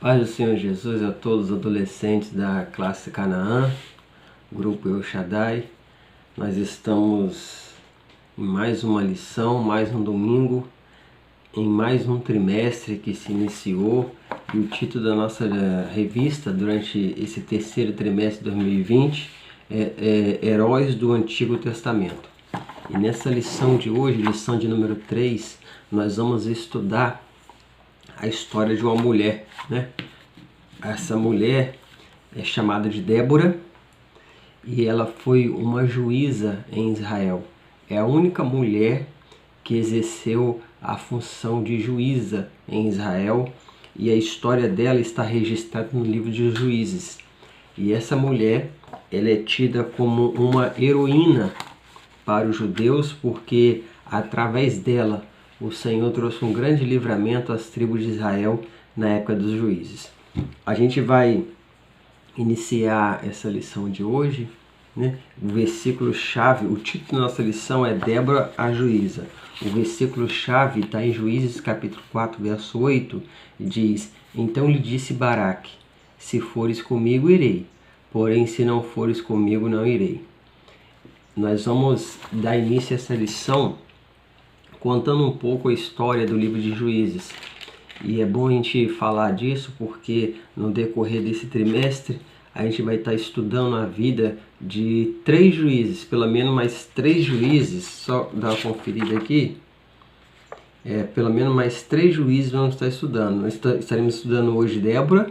Paz do Senhor Jesus a todos os adolescentes da classe Canaã, grupo El Shaddai. Nós estamos em mais uma lição, mais um domingo, em mais um trimestre que se iniciou. E o título da nossa revista durante esse terceiro trimestre de 2020 é Heróis do Antigo Testamento. E nessa lição de hoje, lição de número 3, nós vamos estudar a história de uma mulher, né? Essa mulher é chamada de Débora e ela foi uma juíza em Israel. É a única mulher que exerceu a função de juíza em Israel e a história dela está registrada no livro de Juízes. E essa mulher, ela é tida como uma heroína para os judeus porque através dela o Senhor trouxe um grande livramento às tribos de Israel na época dos juízes. A gente vai iniciar essa lição de hoje, né? O versículo-chave, o título da nossa lição é Débora a Juíza. O versículo-chave está em Juízes capítulo 4, verso 8, e diz: Então lhe disse Baraque, se fores comigo irei, porém se não fores comigo não irei. Nós vamos dar início a essa lição contando um pouco a história do livro de Juízes. E é bom a gente falar disso porque no decorrer desse trimestre a gente vai estar estudando a vida de 3 juízes, pelo menos mais 3 juízes, só dar uma conferida aqui. Pelo menos mais 3 juízes vamos estar estudando. Nós estaremos estudando hoje Débora,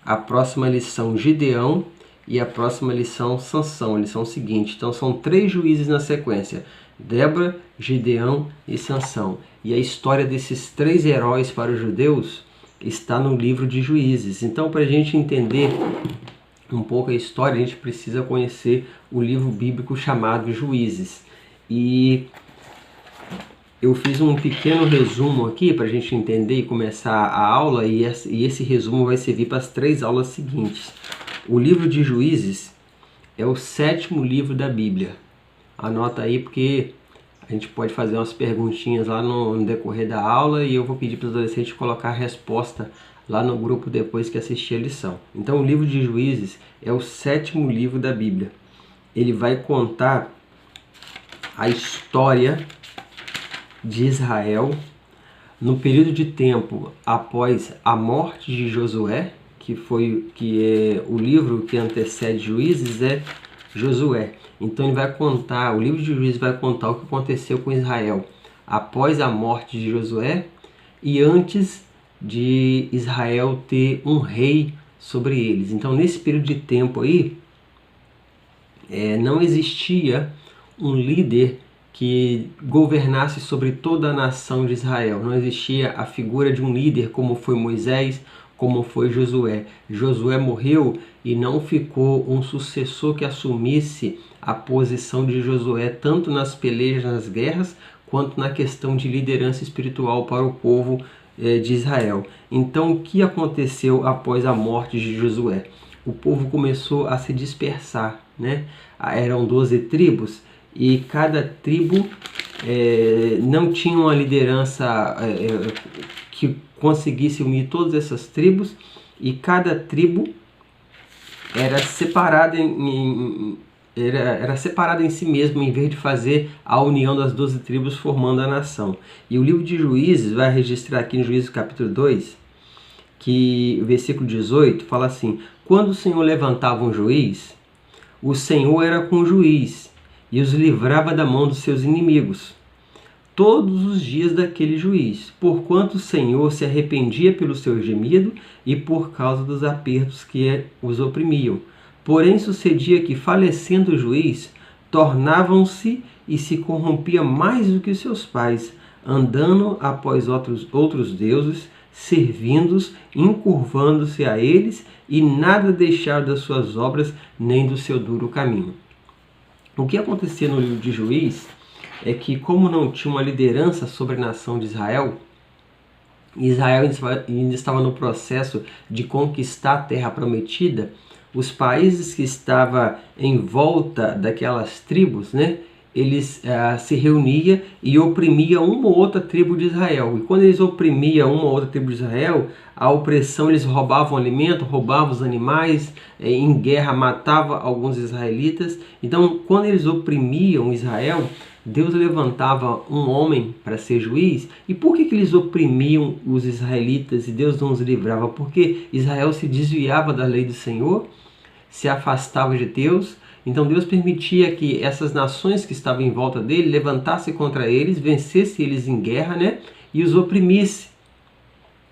a próxima lição Gideão e a próxima lição Sansão, a lição seguinte. Então são 3 juízes na sequência: Débora, Gideão e Sansão. E a história desses 3 heróis para os judeus está no livro de Juízes. Então, para a gente entender um pouco a história, a gente precisa conhecer o livro bíblico chamado Juízes. E eu fiz um pequeno resumo aqui para a gente entender e começar a aula, e esse resumo vai servir para as 3 aulas seguintes. O livro de Juízes é o 7º livro da Bíblia. Anota aí porque a gente pode fazer umas perguntinhas lá no decorrer da aula e eu vou pedir para os adolescentes colocar a resposta lá no grupo depois que assistir a lição. Então o livro de Juízes é o 7º livro da Bíblia. Ele vai contar a história de Israel no período de tempo após a morte de Josué, que é o livro que antecede Juízes, é Josué. Então ele vai contar, o livro de Juízes vai contar o que aconteceu com Israel após a morte de Josué e antes de Israel ter um rei sobre eles. Então nesse período de tempo aí, não existia um líder que governasse sobre toda a nação de Israel. Não existia a figura de um líder como foi Moisés, como foi Josué. Josué morreu e não ficou um sucessor que assumisse a posição de Josué, tanto nas pelejas, nas guerras, quanto na questão de liderança espiritual para o povo de Israel. Então, o que aconteceu após a morte de Josué? O povo começou a se dispersar, né? Eram 12 tribos e cada tribo não tinha uma liderança que conseguisse unir todas essas tribos, e cada tribo era separada era separada em si mesma, em vez de fazer a união das 12 tribos formando a nação. E o livro de Juízes vai registrar aqui em Juízes capítulo 2, que o versículo 18 fala assim: Quando o Senhor levantava um juiz, o Senhor era com o juiz e os livrava da mão dos seus inimigos todos os dias daquele juiz, porquanto o Senhor se arrependia pelo seu gemido e por causa dos apertos que os oprimiam. Porém sucedia que, falecendo o juiz, tornavam-se e se corrompia mais do que seus pais, andando após outros deuses, servindo-os, encurvando-se a eles, e nada deixaram das suas obras, nem do seu duro caminho. O que acontecia no livro de Juízes é que, como não tinha uma liderança sobre a nação de Israel, Israel ainda estava no processo de conquistar a terra prometida. Os países que estavam em volta daquelas tribos, né, eles se reuniam e oprimiam uma ou outra tribo de Israel. E quando eles oprimiam uma ou outra tribo de Israel, a opressão, eles roubavam alimento, roubavam os animais, em guerra matavam alguns israelitas. Então, quando eles oprimiam Israel, Deus levantava um homem para ser juiz. E por que eles oprimiam os israelitas e Deus não os livrava? Porque Israel se desviava da lei do Senhor, se afastava de Deus. Então Deus permitia que essas nações que estavam em volta dele levantassem contra eles, vencesse eles em guerra, né? E os oprimisse.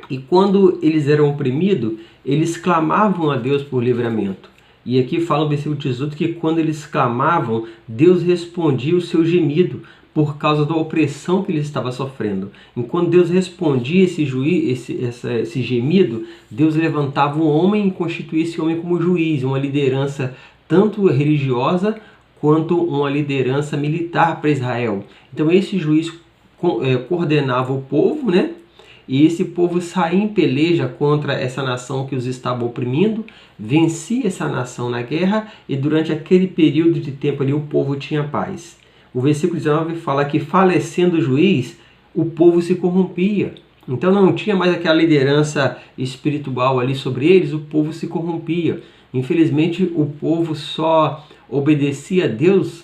E quando eles eram oprimidos, eles clamavam a Deus por livramento. E aqui fala o versículo 18 que quando eles clamavam, Deus respondia o seu gemido por causa da opressão que eles estavam sofrendo. Enquanto Deus respondia esse gemido, Deus levantava um homem e constituía esse homem como juiz, uma liderança tanto religiosa quanto uma liderança militar para Israel. Então esse juiz coordenava o povo, né? E esse povo saía em peleja contra essa nação que os estava oprimindo, vencia essa nação na guerra e durante aquele período de tempo ali o povo tinha paz. O versículo 19 fala que falecendo o juiz, o povo se corrompia. Então não tinha mais aquela liderança espiritual ali sobre eles, o povo se corrompia. Infelizmente o povo só obedecia a Deus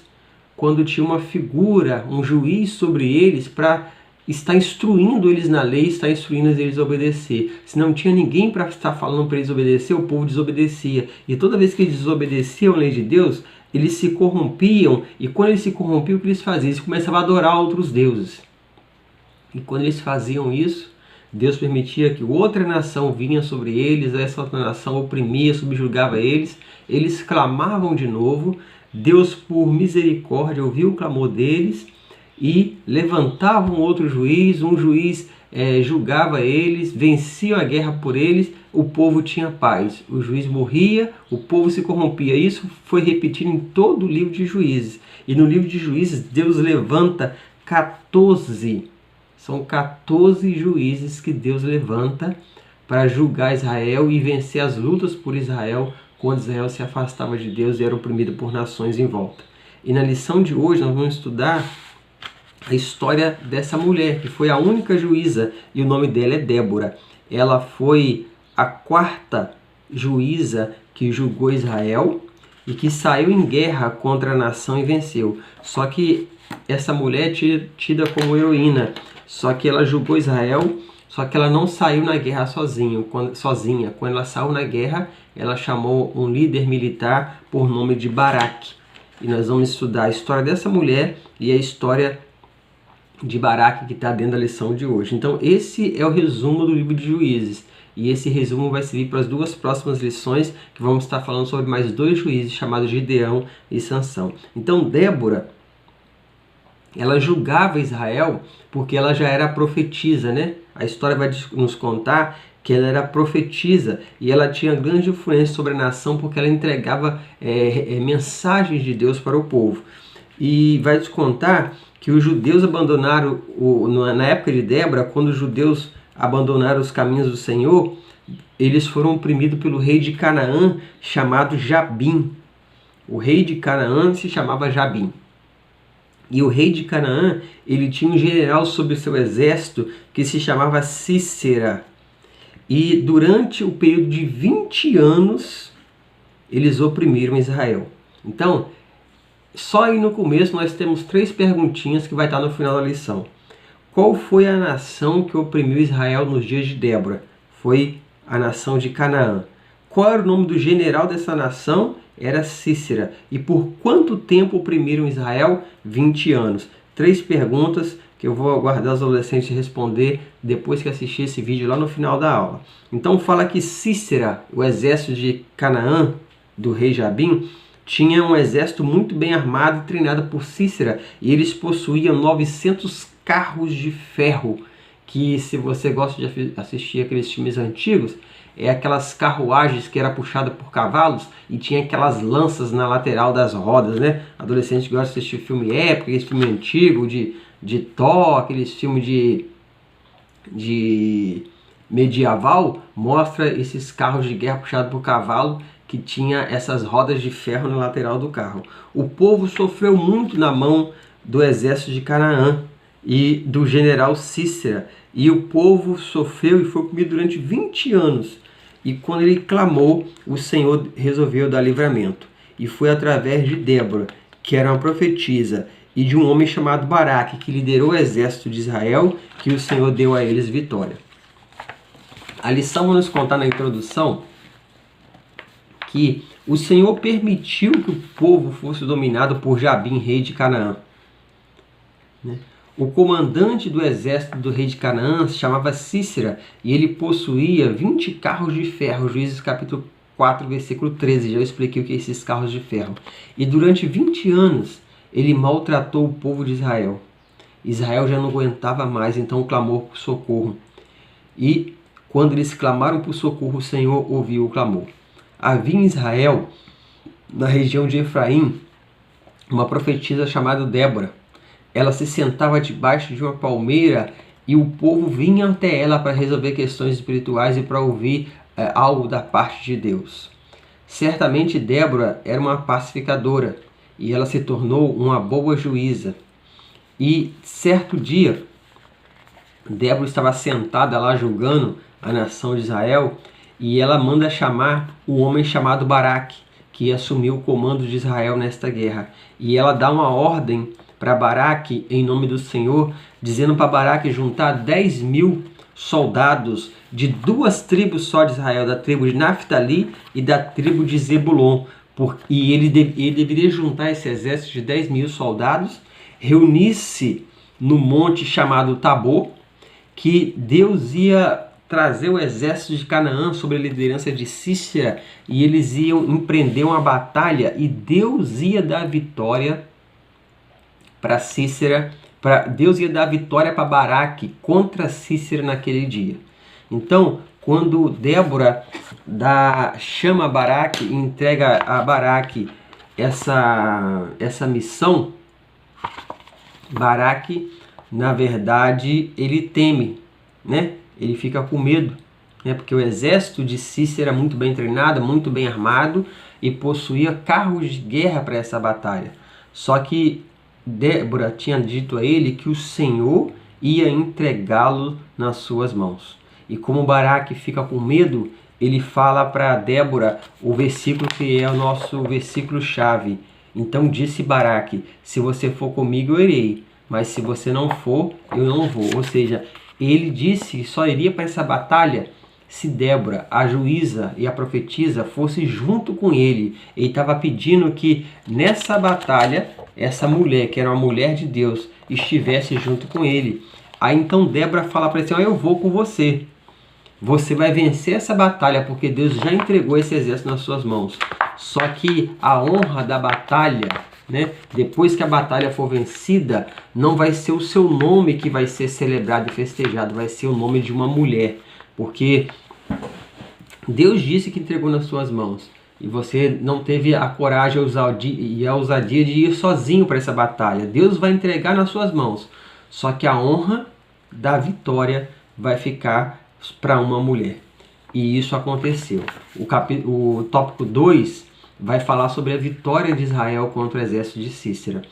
quando tinha uma figura, um juiz sobre eles para está instruindo eles na lei, está instruindo eles a obedecer. Se não tinha ninguém para estar falando para eles obedecer, o povo desobedecia. E toda vez que eles desobedeciam a lei de Deus, eles se corrompiam. E quando eles se corrompiam, o que eles faziam? Eles começavam a adorar outros deuses. E quando eles faziam isso, Deus permitia que outra nação vinha sobre eles, essa outra nação oprimia, subjugava eles. Eles clamavam de novo. Deus, por misericórdia, ouviu o clamor deles e levantava um outro juiz, um juiz julgava eles, vencia a guerra por eles, o povo tinha paz. O juiz morria, o povo se corrompia. Isso foi repetido em todo o livro de Juízes. E no livro de Juízes, Deus levanta 14. São 14 juízes que Deus levanta para julgar Israel e vencer as lutas por Israel, quando Israel se afastava de Deus e era oprimido por nações em volta. E na lição de hoje nós vamos estudar a história dessa mulher, que foi a única juíza, e o nome dela é Débora. Ela foi a quarta juíza que julgou Israel e que saiu em guerra contra a nação e venceu. Só que essa mulher é tida como heroína, só que ela julgou Israel, só que ela não saiu na guerra sozinha. Quando ela saiu na guerra, ela chamou um líder militar por nome de Baraque. E nós vamos estudar a história dessa mulher e a história de Baraque que está dentro da lição de hoje. Então esse é o resumo do livro de Juízes. E esse resumo vai servir para as duas próximas lições, que vamos estar falando sobre mais dois juízes chamados Gideão e Sansão. Então Débora, ela julgava Israel porque ela já era profetisa, né? A história vai nos contar que ela era profetisa e ela tinha grande influência sobre a nação porque ela entregava mensagens de Deus para o povo. E vai nos contar que os judeus abandonaram, na época de Débora, quando os judeus abandonaram os caminhos do Senhor, eles foram oprimidos pelo rei de Canaã, chamado Jabim. O rei de Canaã se chamava Jabim. E o rei de Canaã, ele tinha um general sobre seu exército que se chamava Cícera. E durante o período de 20 anos, eles oprimiram Israel. Então, só aí no começo nós temos 3 perguntinhas que vai estar no final da lição. Qual foi a nação que oprimiu Israel nos dias de Débora? Foi a nação de Canaã. Qual era o nome do general dessa nação? Era Cícera. E por quanto tempo oprimiram Israel? 20 anos. 3 perguntas que eu vou aguardar os adolescentes responder depois que assistir esse vídeo lá no final da aula. Então fala que Cícera, o exército de Canaã, do rei Jabim, tinha um exército muito bem armado e treinado por Cícera. E eles possuíam 900 carros de ferro, que se você gosta de assistir aqueles filmes antigos, é aquelas carruagens que era puxada por cavalos e tinha aquelas lanças na lateral das rodas, né? Adolescente que gosta de assistir filme épico, aquele filme antigo de Thor, aqueles filmes de medieval, mostra esses carros de guerra puxados por cavalo que tinha essas rodas de ferro na lateral do carro. O povo sofreu muito na mão do exército de Canaã e do general Sísera, e o povo sofreu e foi comido durante 20 anos. E quando ele clamou, o Senhor resolveu dar livramento. E foi através de Débora, que era uma profetisa, e de um homem chamado Baraque, que liderou o exército de Israel, que o Senhor deu a eles vitória. A lição vai nos contar na introdução que o Senhor permitiu que o povo fosse dominado por Jabim, rei de Canaã. O comandante do exército do rei de Canaã se chamava Sísera, e ele possuía 20 carros de ferro. Juízes capítulo 4, versículo 13, já expliquei o que é esses carros de ferro. E durante 20 anos ele maltratou o povo de Israel. Israel já não aguentava mais, então clamou por socorro. E quando eles clamaram por socorro, o Senhor ouviu o clamor. Havia em Israel, na região de Efraim, uma profetisa chamada Débora. Ela se sentava debaixo de uma palmeira e o povo vinha até ela para resolver questões espirituais e para ouvir algo da parte de Deus. Certamente Débora era uma pacificadora e ela se tornou uma boa juíza. E certo dia, Débora estava sentada lá julgando a nação de Israel e ela manda chamar o homem chamado Baraque, que assumiu o comando de Israel nesta guerra. E ela dá uma ordem para Baraque, em nome do Senhor, dizendo para Baraque juntar 10.000 soldados de duas tribos só de Israel, da tribo de Naftali e da tribo de Zebulon. E ele deveria juntar esse exército de 10.000 soldados, reunir-se no monte chamado Tabor, que Deus ia trazer o exército de Canaã sob a liderança de Sísera, e eles iam empreender uma batalha, e Deus ia dar vitória para Sísera, Deus ia dar vitória para Baraque contra Sísera naquele dia. Então, quando Débora chama Baraque e entrega a Baraque essa missão, Baraque, na verdade, ele teme, né? Ele fica com medo, né? Porque o exército de Sísera era muito bem treinado, muito bem armado e possuía carros de guerra para essa batalha. Só que Débora tinha dito a ele que o Senhor ia entregá-lo nas suas mãos. E como Baraque fica com medo, ele fala para Débora o versículo que é o nosso versículo-chave. Então disse Baraque: se você for comigo, eu irei, mas se você não for, eu não vou. Ou seja, ele disse que só iria para essa batalha se Débora, a juíza e a profetisa, fosse junto com ele. Ele estava pedindo que nessa batalha, essa mulher, que era uma mulher de Deus, estivesse junto com ele. Aí então Débora fala para ele assim: eu vou com você. Você vai vencer essa batalha, porque Deus já entregou esse exército nas suas mãos. Só que a honra da batalha, né, depois que a batalha for vencida, não vai ser o seu nome que vai ser celebrado e festejado, vai ser o nome de uma mulher. Porque Deus disse que entregou nas suas mãos. E você não teve a coragem e a ousadia de ir sozinho para essa batalha. Deus vai entregar nas suas mãos. Só que a honra da vitória vai ficar para uma mulher. E isso aconteceu. O tópico 2 vai falar sobre a vitória de Israel contra o exército de Sísera.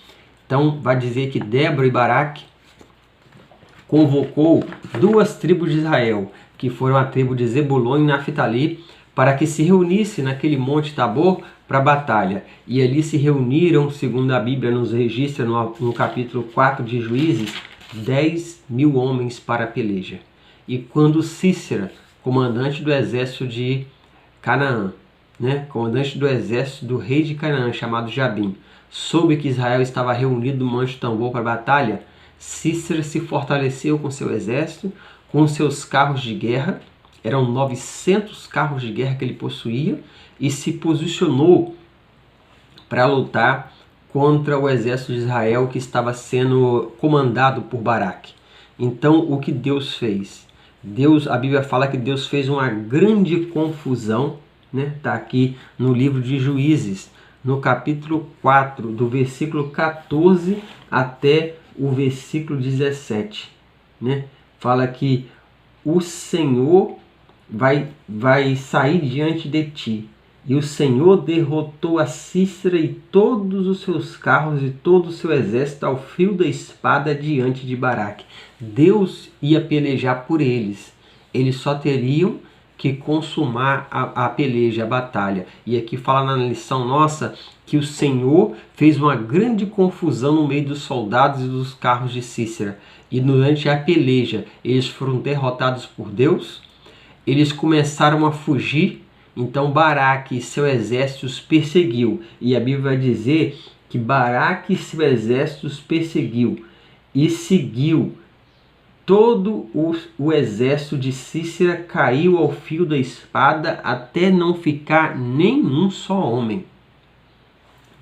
Então vai dizer que Débora e Baraque convocou duas tribos de Israel, que foram a tribo de Zebulon e Naftali, para que se reunisse naquele monte Tabor para a batalha. E ali se reuniram, segundo a Bíblia nos registra no capítulo 4 de Juízes, 10.000 homens para a peleja. E quando Sísera, comandante do exército de Canaã, né, comandante do exército do rei de Canaã, chamado Jabim, soube que Israel estava reunido no monte Tabor para a batalha, Sísera se fortaleceu com seu exército, com seus carros de guerra. Eram 900 carros de guerra que ele possuía, e se posicionou para lutar contra o exército de Israel que estava sendo comandado por Baraque. Então, o que Deus fez? A Bíblia fala que Deus fez uma grande confusão, né? Está aqui no livro de Juízes, no capítulo 4, do versículo 14 até o versículo 17. Né? Fala que o Senhor vai sair diante de ti, E o Senhor derrotou a Sísera e todos os seus carros e todo o seu exército ao fio da espada diante de Baraque. Deus ia pelejar por eles. Eles só teriam que consumar a peleja, a batalha. E aqui fala na lição nossa que o Senhor fez uma grande confusão no meio dos soldados e dos carros de Sísera. E durante a peleja, eles foram derrotados por Deus. Eles começaram a fugir. Então Baraque e seu exército os perseguiu. E a Bíblia vai dizer que Baraque e seu exército os perseguiu e seguiu. Todo o exército de Sísera caiu ao fio da espada até não ficar nenhum só homem.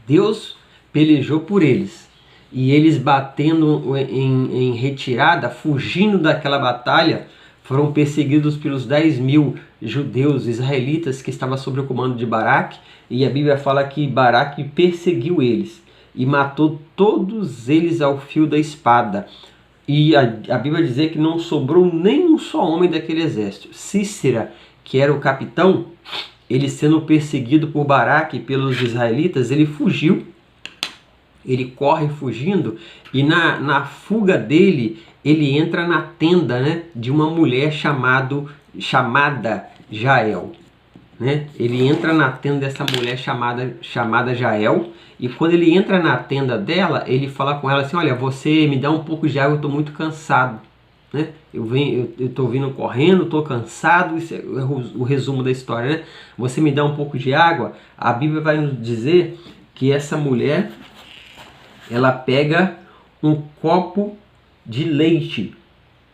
Deus pelejou por eles. E eles batendo em retirada, fugindo daquela batalha, foram perseguidos pelos 10.000 judeus israelitas que estavam sob o comando de Baraque. E a Bíblia fala que Baraque perseguiu eles e matou todos eles ao fio da espada. E a Bíblia diz que não sobrou nem um só homem daquele exército. Sísera, que era o capitão, ele sendo perseguido por Baraque e pelos israelitas, ele fugiu. Ele corre fugindo e na fuga dele, ele entra na tenda, né, de uma mulher chamada Jael. Né? Ele entra na tenda dessa mulher chamada Jael. E quando ele entra na tenda dela, ele fala com ela assim: olha, você me dá um pouco de água, eu estou muito cansado. Né? Eu estou vindo correndo, estou cansado. Isso é o resumo da história. Né? Você me dá um pouco de água. A Bíblia vai nos dizer que essa mulher, ela pega um copo de leite,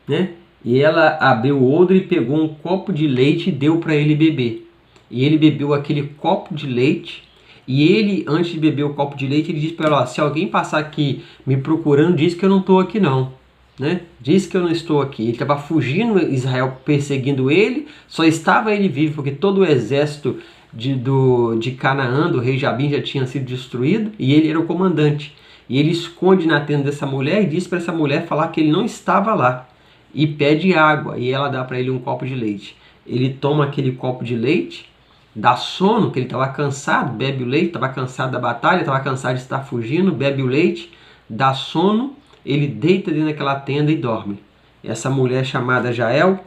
né? E ela abriu o odre e pegou um copo de leite e deu para ele beber. E ele bebeu aquele copo de leite. E ele, antes de beber o copo de leite, ele disse para ela: ó, se alguém passar aqui me procurando, diz que eu não estou aqui não. Né? Diz que eu não estou aqui. Ele estava fugindo, Israel perseguindo ele, só estava ele vivo, porque todo o exército de Canaã, do rei Jabim, já tinha sido destruído, e ele era o comandante. E ele esconde na tenda dessa mulher e diz para essa mulher falar que ele não estava lá. E pede água, e ela dá para ele um copo de leite. Ele toma aquele copo de leite, dá sono, que ele estava cansado, bebe o leite, estava cansado da batalha, estava cansado de estar fugindo, bebe o leite, dá sono, ele deita dentro daquela tenda e dorme. Essa mulher chamada Jael,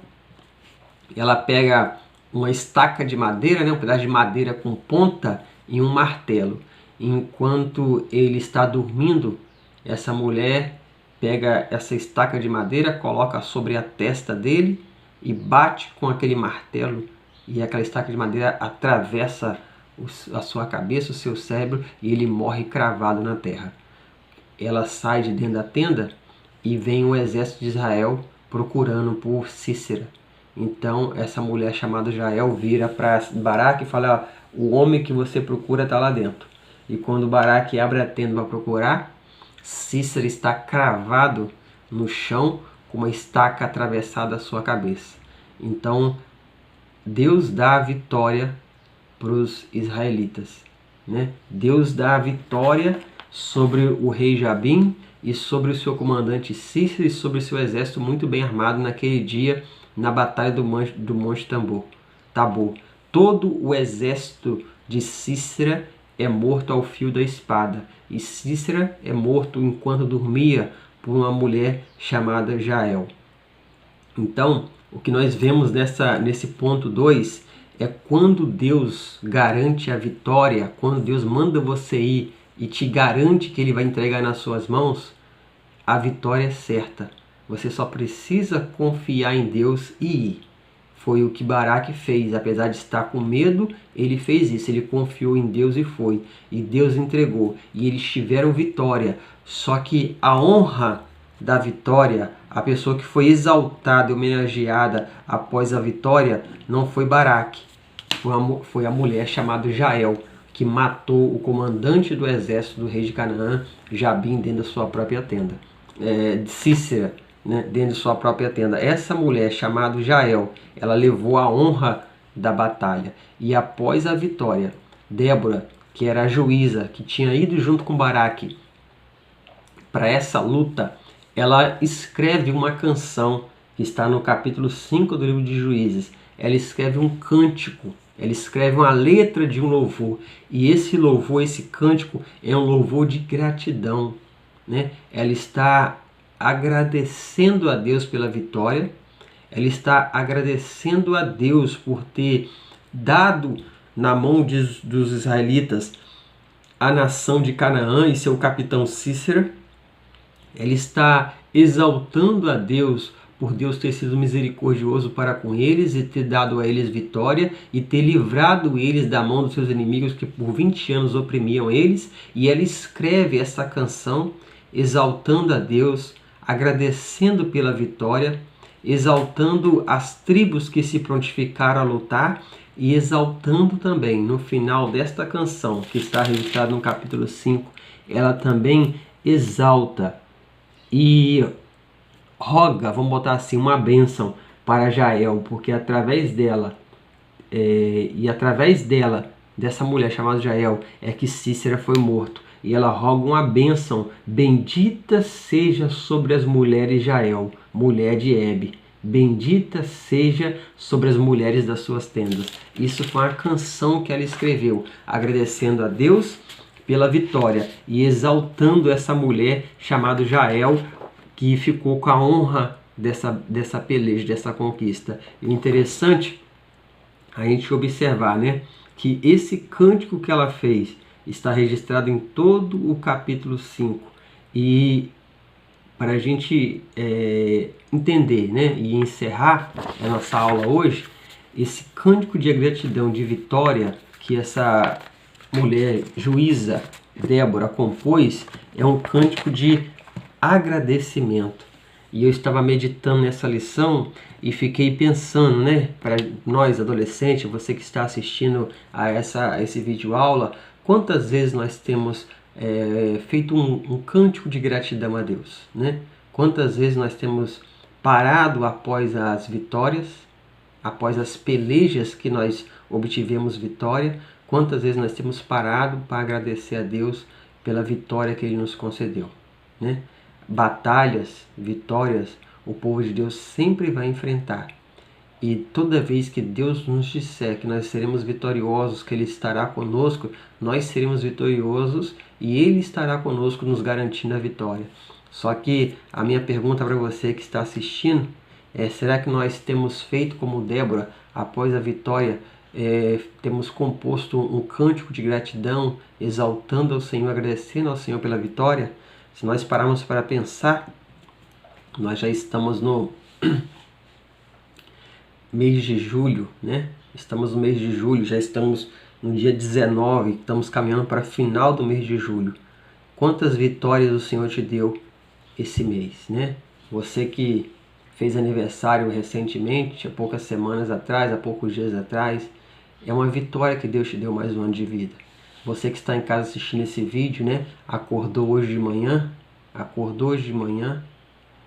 ela pega uma estaca de madeira, né, um pedaço de madeira com ponta e um martelo. Enquanto ele está dormindo, essa mulher pega essa estaca de madeira, coloca sobre a testa dele e bate com aquele martelo. E aquela estaca de madeira atravessa a sua cabeça, o seu cérebro, e ele morre cravado na terra. Ela sai de dentro da tenda e vem o exército de Israel procurando por Sísera. Então essa mulher chamada Jael vira para Baraque e fala: o homem que você procura está lá dentro. E quando Baraque abre a tenda para procurar, Sísera está cravado no chão com uma estaca atravessada à sua cabeça. Então Deus dá a vitória para os israelitas. Né? Deus dá a vitória sobre o rei Jabim e sobre o seu comandante Sísera e sobre o seu exército muito bem armado naquele dia na batalha do Monte Tabor. Todo o exército de Sísera é morto ao fio da espada. E Sísera é morto enquanto dormia por uma mulher chamada Jael. Então, o que nós vemos nesse ponto 2 é quando Deus garante a vitória, quando Deus manda você ir e te garante que Ele vai entregar nas suas mãos, a vitória é certa. Você só precisa confiar em Deus e ir. Foi o que Baraque fez, apesar de estar com medo, ele fez isso, ele confiou em Deus e foi. E Deus entregou, e eles tiveram vitória. Só que a honra da vitória, a pessoa que foi exaltada e homenageada após a vitória, não foi Baraque, foi a mulher chamada Jael, que matou o comandante do exército do rei de Canaã, Jabim, dentro da sua própria tenda. Sísera, né, dentro de sua própria tenda. Essa mulher chamada Jael, ela levou a honra da batalha. E após a vitória, Débora, que era a juíza, que tinha ido junto com Baraque para essa luta, ela escreve uma canção que está no capítulo 5 do livro de Juízes. Ela escreve um cântico ela escreve uma letra de um louvor, e esse louvor, esse cântico é um louvor de gratidão, né? Ela está agradecendo a Deus pela vitória, ela está agradecendo a Deus por ter dado na mão dos israelitas a nação de Canaã e seu capitão Cícera. Ela está exaltando a Deus por Deus ter sido misericordioso para com eles e ter dado a eles vitória e ter livrado eles da mão dos seus inimigos que por 20 anos oprimiam eles. E ela escreve essa canção exaltando a Deus, agradecendo pela vitória, exaltando as tribos que se prontificaram a lutar e exaltando também no final desta canção, que está registrada no capítulo 5, ela também exalta e roga, vamos botar assim, uma bênção para Jael, porque através dela, dessa mulher chamada Jael, é que Cícera foi morto. E ela roga uma bênção: bendita seja sobre as mulheres Jael, mulher de Hebe. Bendita seja sobre as mulheres das suas tendas. Isso foi uma canção que ela escreveu, agradecendo a Deus pela vitória e exaltando essa mulher chamada Jael, que ficou com a honra dessa peleja, dessa conquista. E interessante a gente observar, né, que esse cântico que ela fez está registrado em todo o capítulo 5. E para a gente entender, né, e encerrar a nossa aula hoje, esse cântico de gratidão, de vitória que essa mulher juíza Débora compôs, é um cântico de agradecimento. E eu estava meditando nessa lição e fiquei pensando, né, para nós adolescentes, você que está assistindo a esse vídeo aula, quantas vezes nós temos feito um cântico de gratidão a Deus, né? Quantas vezes nós temos parado após as vitórias, após as pelejas que nós obtivemos vitória, quantas vezes nós temos parado para agradecer a Deus pela vitória que Ele nos concedeu, né? Batalhas, vitórias, o povo de Deus sempre vai enfrentar. E toda vez que Deus nos disser que nós seremos vitoriosos, que Ele estará conosco, nós seremos vitoriosos e Ele estará conosco nos garantindo a vitória. Só que a minha pergunta para você que está assistindo é: será que nós temos feito como Débora, após a vitória, temos composto um cântico de gratidão, exaltando ao Senhor, agradecendo ao Senhor pela vitória? Se nós pararmos para pensar, nós já estamos no mês de julho, né? Estamos no mês de julho, já estamos no dia 19, estamos caminhando para o final do mês de julho. Quantas vitórias o Senhor te deu esse mês, né? Você que fez aniversário recentemente, há poucas semanas atrás, há poucos dias atrás, é uma vitória que Deus te deu mais um ano de vida. Você que está em casa assistindo esse vídeo, né? Acordou hoje de manhã,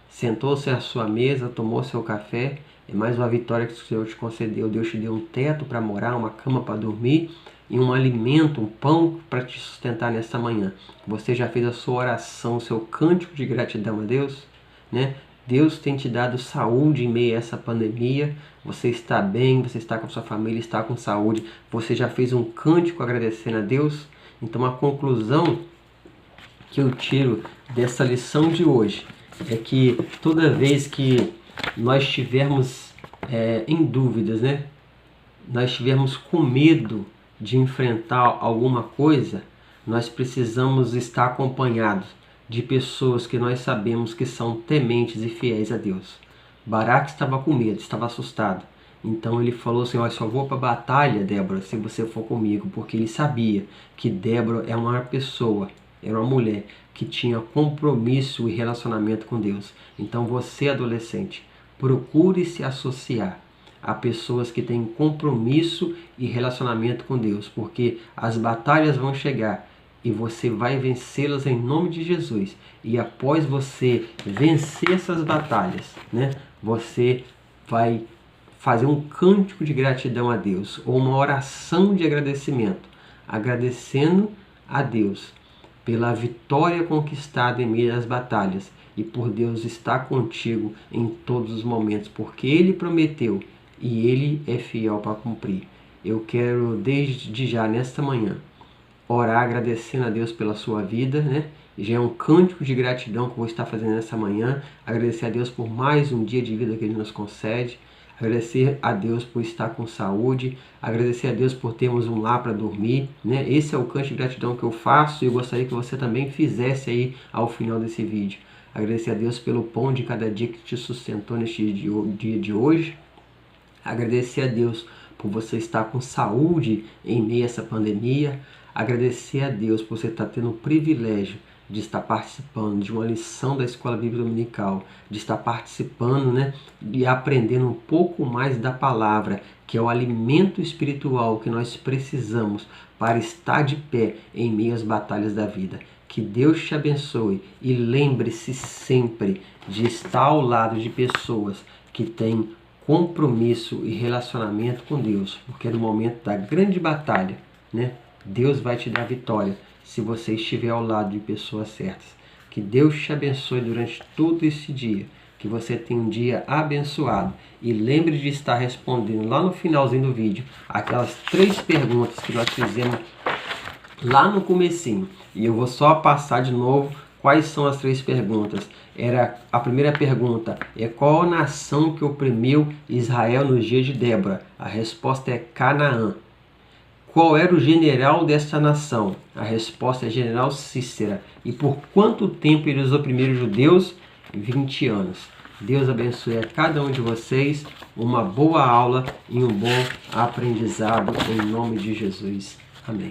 sentou-se à sua mesa, tomou seu café, é mais uma vitória que o Senhor te concedeu. Deus te deu um teto para morar, uma cama para dormir e um alimento, um pão para te sustentar nesta manhã. Você já fez a sua oração, o seu cântico de gratidão a Deus, né? Deus tem te dado saúde em meio a essa pandemia. Você está bem, você está com sua família, está com saúde. Você já fez um cântico agradecendo a Deus? Então a conclusão que eu tiro dessa lição de hoje é que toda vez que nós estivermos em dúvidas, né? Nós estivermos com medo de enfrentar alguma coisa, nós precisamos estar acompanhados de pessoas que nós sabemos que são tementes e fiéis a Deus. Baraque estava com medo, estava assustado. Então ele falou assim: "Eu só vou para a batalha, Débora, se você for comigo", porque ele sabia que Débora é uma pessoa, era uma mulher que tinha compromisso e relacionamento com Deus. Então você, adolescente, procure se associar a pessoas que têm compromisso e relacionamento com Deus, porque as batalhas vão chegar e você vai vencê-las em nome de Jesus. E após você vencer essas batalhas, né, você vai fazer um cântico de gratidão a Deus, ou uma oração de agradecimento, agradecendo a Deus pela vitória conquistada em meio às batalhas e por Deus estar contigo em todos os momentos, porque Ele prometeu e Ele é fiel para cumprir. eu quero desde já, nesta manhã, orar agradecendo a Deus pela sua vida, né? Já é um cântico de gratidão que eu vou estar fazendo nessa manhã. Agradecer a Deus por mais um dia de vida que Ele nos concede. Agradecer a Deus por estar com saúde. Agradecer a Deus por termos um lar para dormir, né? Esse é o cântico de gratidão que eu faço e eu gostaria que você também fizesse aí ao final desse vídeo. Agradecer a Deus pelo pão de cada dia que te sustentou neste dia de hoje. Agradecer a Deus por você estar com saúde em meio a essa pandemia. Agradecer a Deus por você estar tendo o privilégio de estar participando de uma lição da Escola Bíblica Dominical, de estar participando, né, e aprendendo um pouco mais da palavra, que é o alimento espiritual que nós precisamos para estar de pé em meio às batalhas da vida. Que Deus te abençoe e lembre-se sempre de estar ao lado de pessoas que têm compromisso e relacionamento com Deus, porque no momento da grande batalha, né, Deus vai te dar vitória se você estiver ao lado de pessoas certas. Que Deus te abençoe durante todo esse dia, que você tenha um dia abençoado e lembre de estar respondendo lá no finalzinho do vídeo aquelas 3 perguntas que nós fizemos lá no comecinho. E eu vou só passar de novo quais são as 3 perguntas. A primeira pergunta é: qual a nação que oprimiu Israel nos dias de Débora? A resposta é Canaã. Qual era o general desta nação? A resposta é General Cícera. E por quanto tempo eles oprimiram os judeus? 20 anos. Deus abençoe a cada um de vocês, uma boa aula e um bom aprendizado em nome de Jesus. Amém.